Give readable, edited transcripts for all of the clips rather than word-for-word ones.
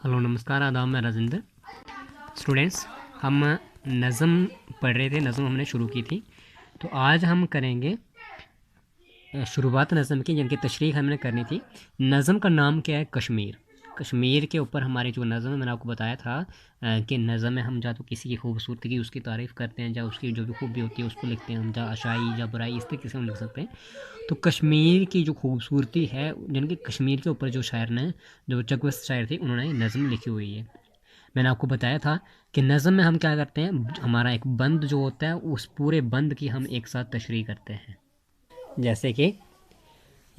Hello नमस्कार आदाब, मैं राजेंद्र। स्टूडेंट्स, हम नज़म पढ़ रहे थे, नज़म हमने शुरू की थी। तो आज हम करेंगे शुरुआत नज़म की, जिनकी तशरीह हमने करनी थी। नज़म का नाम क्या है? कश्मीर। कश्मीर के ऊपर हमारी जो नज़म है, मैंने आपको बताया था कि नज़म में हम या तो किसी की खूबसूरती की उसकी तारीफ़ करते हैं, या उसकी जो भी खूबी होती है उसको लिखते हैं हम, या अशाई या बुराई, इस तरीके से हम लिख सकते हैं। तो कश्मीर की जो खूबसूरती है, जिनके कश्मीर के ऊपर जो शायर ने, जो चकवस्त शायर थे, उन्होंने नज़म लिखी हुई है। मैंने आपको बताया था कि नज़म में हम क्या करते हैं, हमारा एक बंद जो होता है, उस पूरे बंद की हम एक साथ तशरीह करते हैं। जैसे कि ये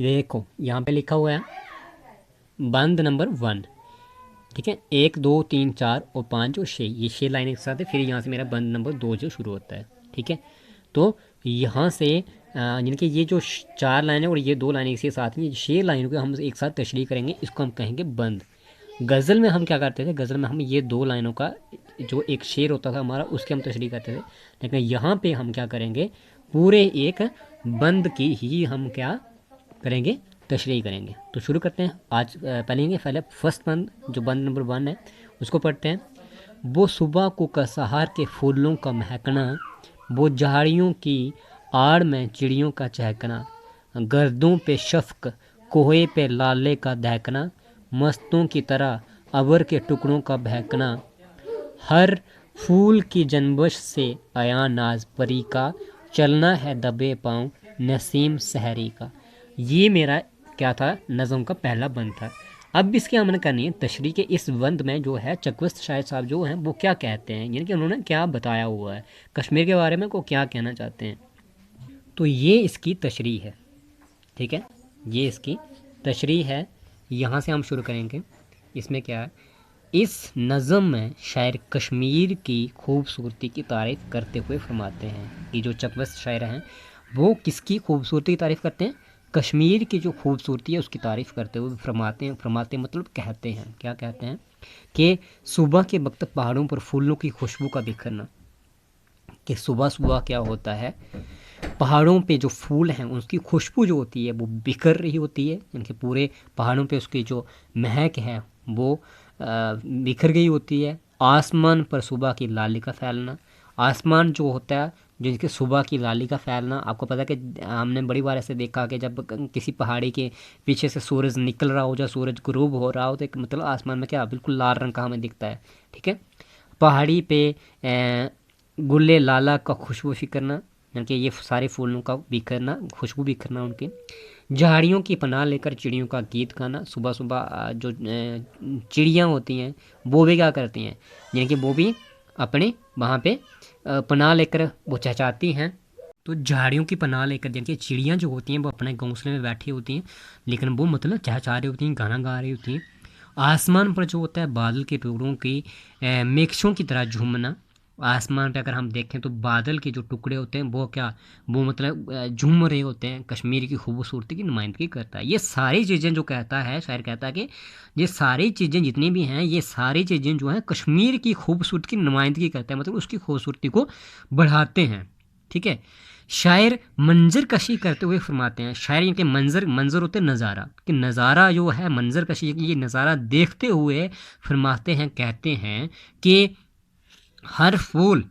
देखो, यहाँ पे लिखा हुआ है बंद नंबर 1। ठीक है, 1 2 3 4 और 5 और 6, ये 6 लाइन एक साथ है। फिर यहाँ से मेरा बंद नंबर 2 जो शुरू होता है। ठीक है, तो यहाँ से यानी कि ये जो 4 लाइनें और ये 2 लाइनें इसी के साथ में, 6 लाइनों को हम एक साथ तशरीह करेंगे, इसको हम कहेंगे बंद। गज़ल में हम क्या करते थे, गज़ल में हम ये 2 लाइनों का जो एक शेर होता था हमारा, उसकी हम तशरीह करते थे। लेकिन यहाँ पे हम क्या करेंगे, पूरे एक बंद की ही हम क्या करेंगे, तशरीह करेंगे। तो शुरू करते हैं। आज पहले फर्स्ट बंद, जो बंद नंबर 1 है, उसको पढ़ते हैं। वो सुबह को कसहार के फूलों का महकना, वो झाड़ियों की आड़ में चिड़ियों का चहकना, गर्दों पे शफ़क़ कोहे पे लाले का दहकना, मस्तों की तरह अबर के टुकड़ों का बहकना, हर फूल की जनबश से आया नाज परी का, चलना है दबे पाँव नसीम सहरी का। ये मेरा क्या था, नज़म का पहला बंद था। अब इसकी हमने करनी है तशरीह के। इस बंद में जो है चकवस्त शायर साहब जो हैं वो क्या कहते हैं, यानी कि उन्होंने क्या बताया हुआ है कश्मीर के बारे में, को क्या कहना चाहते हैं। तो ये इसकी तशरीह है। ठीक है, ये इसकी तशरीह है। यहाँ से हम शुरू करेंगे। इसमें क्या है, इस नज़म में शायर कश्मीर की खूबसूरती की तारीफ़ करते हुए फरमाते हैं। ये जो चकवस्त शायर हैं वो किसकी खूबसूरती की तारीफ़ करते हैं? कश्मीर की जो खूबसूरती है उसकी तारीफ़ करते हुए फरमाते हैं। फरमाते मतलब कहते हैं, क्या कहते हैं कि सुबह के वक्त पहाड़ों पर फूलों की खुशबू का बिखरना। कि सुबह सुबह क्या होता है, पहाड़ों पे जो फूल हैं उसकी खुशबू जो होती है वो बिखर रही होती है, इनके पूरे पहाड़ों पे उसकी जो महक है वो बिखर गई होती है। आसमान पर सुबह की लाली का फैलना, आसमान जो होता है, जिनके सुबह की लाली का फैलना, आपको पता है कि हमने बड़ी बार ऐसे देखा कि जब किसी पहाड़ी के पीछे से सूरज निकल रहा हो या सूरज गुरूब हो रहा हो, तो एक मतलब आसमान में क्या बिल्कुल लाल रंग का हमें दिखता है। ठीक है, पहाड़ी पे गुल्ले लाला का खुशबू फिकरना, यानी कि ये सारे फूलों का बिखरना, खुशबू बिखरना उनकी। झाड़ियों की पनाह लेकर चिड़ियों का गीत गाना, सुबह सुबह जो चिड़ियाँ होती हैं वो भी क्या करती हैं, यानी कि वो भी अपने वहाँ पे पनाह लेकर वो चहचहाती हैं। तो झाड़ियों की पनाह लेकर, यानी कि चिड़ियाँ जो होती हैं वो अपने घोंसले में बैठी होती हैं, लेकिन वो मतलब चहचहा रही होती हैं, गाना गा रही होती हैं। आसमान पर जो होता है बादल के टुकड़ों की मेघों की तरह झूमना। आसमान पे अगर हम देखें तो बादल के जो टुकड़े होते हैं वो क्या, वो मतलब झूम रहे होते हैं, कश्मीर की खूबसूरती की नुमाइंदगी करता है। ये सारी चीज़ें जो कहता है शायर, कहता है कि ये सारी चीज़ें जितनी भी हैं, ये सारी चीज़ें जो हैं कश्मीर की खूबसूरती की नुमाइंदगी करता है, मतलब उसकी खूबसूरती को बढ़ाते हैं। ठीक है, शायर मंजर कशी करते हुए फरमाते हैं। शायर इनके मंजर, मंजर होते हैं नज़ारा, कि नज़ारा जो है मंजर कशी, ये नज़ारा देखते हुए फरमाते हैं, कहते हैं कि हर फूल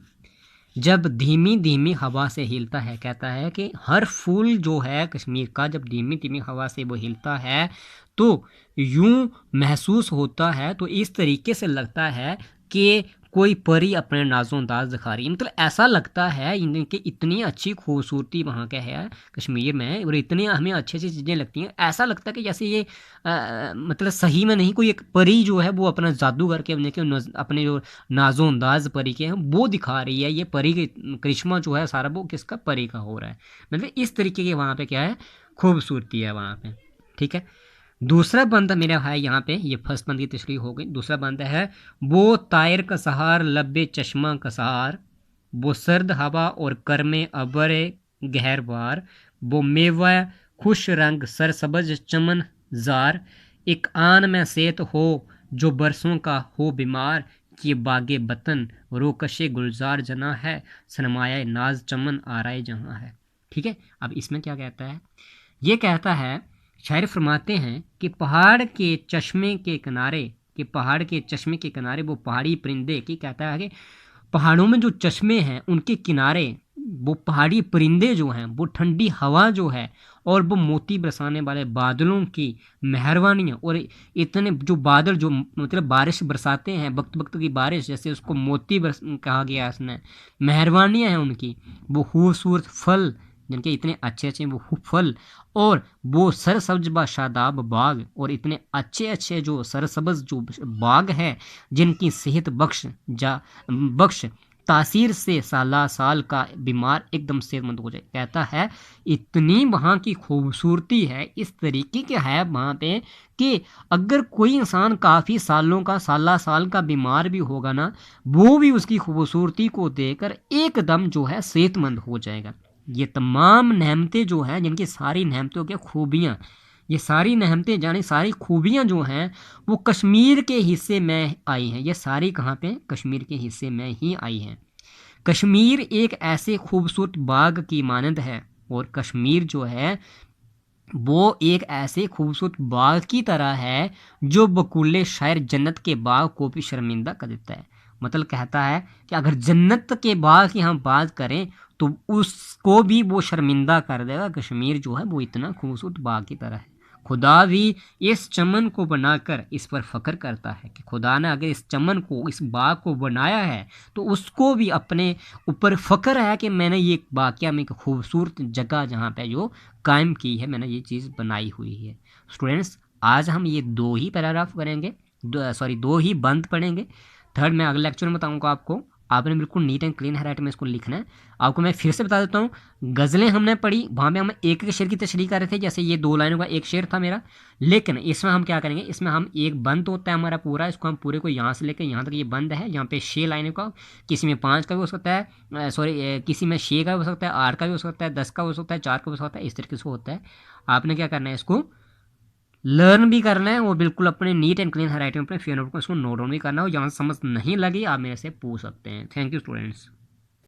जब धीमी धीमी हवा से हिलता है, कहता है कि हर फूल जो है कश्मीर का जब धीमी धीमी हवा से वो हिलता है तो यूं महसूस होता है, तो इस तरीके से लगता है कि कोई परी अपने नाज़ो अंदाज दिखा रही है। मतलब ऐसा लगता है इनकी इतनी अच्छी खूबसूरती वहाँ का है कश्मीर में, और इतनी हमें अच्छी अच्छी चीज़ें लगती हैं, ऐसा लगता है कि जैसे ये मतलब सही में नहीं, कोई एक परी जो है वो अपना जादू करके अपने जो नाज़ो अंदाज परी के हैं वो दिखा रही है। ये परी के करिश्मा जो है सारा वो किसका, परी का हो रहा है। मतलब इस तरीके की वहाँ पे क्या है, खूबसूरती है वहाँ पे। ठीक है, दूसरा बंद मेरा है यहाँ पे, ये फर्स्ट बंद की तशरीह हो गई। दूसरा बंद है, वो तायर का सहार लब्बे चश्मा का सहार, वो सर्द हवा और करमे अबरे गहरवार, वो मेवा खुश रंग सरसब्ज चमन जार, एक आन में सेत हो जो बरसों का हो बीमार, कि बागे बतन रोकशे गुलजार जना है, सरमाया नाज चमन आराए जहाँ है। ठीक है, अब इसमें क्या कहता है, ये कहता है, शायर फरमाते हैं कि पहाड़ के चश्मे के किनारे कि पहाड़ के चश्मे के किनारे वो पहाड़ी परिंदे की कहता है कि पहाड़ों में जो चश्मे हैं उनके किनारे वो पहाड़ी परिंदे जो हैं, वो ठंडी हवा जो है और वो मोती बरसाने वाले बादलों की मेहरबानियाँ, और इतने जो बादल जो मतलब बारिश बरसाते हैं, वक्त वक्त की बारिश, जैसे उसको मोती बरस कहा गया इसने, मेहरबानियाँ हैं उनकी, वो खूबसूरत फल जिनके इतने अच्छे अच्छे वो फल, और वो सरसब्ज व शादाब बाग, और इतने अच्छे अच्छे जो सरसब्ज जो बाग है जिनकी सेहत बख्श तासीर से साला साल का बीमार एकदम सेहतमंद हो जाए। कहता है इतनी वहाँ की खूबसूरती है, इस तरीके के है वहाँ पे कि अगर कोई इंसान काफ़ी सालों का साला साल का बीमार भी होगा ना, वो भी उसकी खूबसूरती को देखकर एकदम जो है सेहतमंद हो जाएगा। ये तमाम नेमतें जो हैं, जिनकी सारी नेमतों की खूबियाँ, ये सारी नेमतें जाने सारी खूबियाँ जो हैं वो कश्मीर के हिस्से में आई हैं। ये सारी कहाँ पे? कश्मीर के हिस्से में ही आई हैं। कश्मीर एक ऐसे खूबसूरत बाग की मानंद है, और कश्मीर जो है वो एक ऐसे खूबसूरत बाग की तरह है जो बकुल्ले शायर जन्नत के बाग को भी शर्मिंदा कर देता है। मतलब कहता है कि अगर जन्नत के बाग की हम बात करें तो उसको भी वो शर्मिंदा कर देगा। कश्मीर जो है वो इतना खूबसूरत बाग की तरह है। खुदा भी इस चमन को बनाकर इस पर फ़ख्र करता है कि खुदा ने अगर इस चमन को, इस बाग को बनाया है तो उसको भी अपने ऊपर फ़ख्र है कि मैंने ये वाक़या में एक खूबसूरत जगह जहाँ पे जो कायम की है, मैंने ये चीज़ बनाई हुई है। स्टूडेंट्स, आज हम ये दो ही पैराग्राफ करेंगे, दो ही बंद पढ़ेंगे। थर्ड मैं अगले लेक्चर में बताऊंगा आपको। आपने बिल्कुल नीट एंड क्लीन हैंडराइटिंग में इसको लिखना है। आपको मैं फिर से बता देता हूँ, गज़लें हमने पढ़ी, वहाँ पे हम एक एक शेर की तशरीह कर रहे थे, जैसे ये 2 लाइनों का एक शेर था मेरा। लेकिन इसमें हम क्या करेंगे, इसमें हम एक बंद होता है हमारा पूरा, इसको हम पूरे को यहाँ से लेकर यहाँ तक ये बंद है, यहाँ पे 6 लाइनों का, किसी में 5 का भी हो सकता है, सॉरी किसी में 6 का भी हो सकता है, 8 का भी हो सकता है, 10 का हो सकता है, 4 का भी हो सकता है, इस तरीके से होता है। आपने क्या करना है, इसको लर्न भी करना है, और बिल्कुल अपने नीट एंड क्लीन हैंडराइटिंग में अपने फेवरेट को इसको नोट डाउन भी करना है। और जहाँ समझ नहीं लगी आप मेरे से पूछ सकते हैं। Thank you students.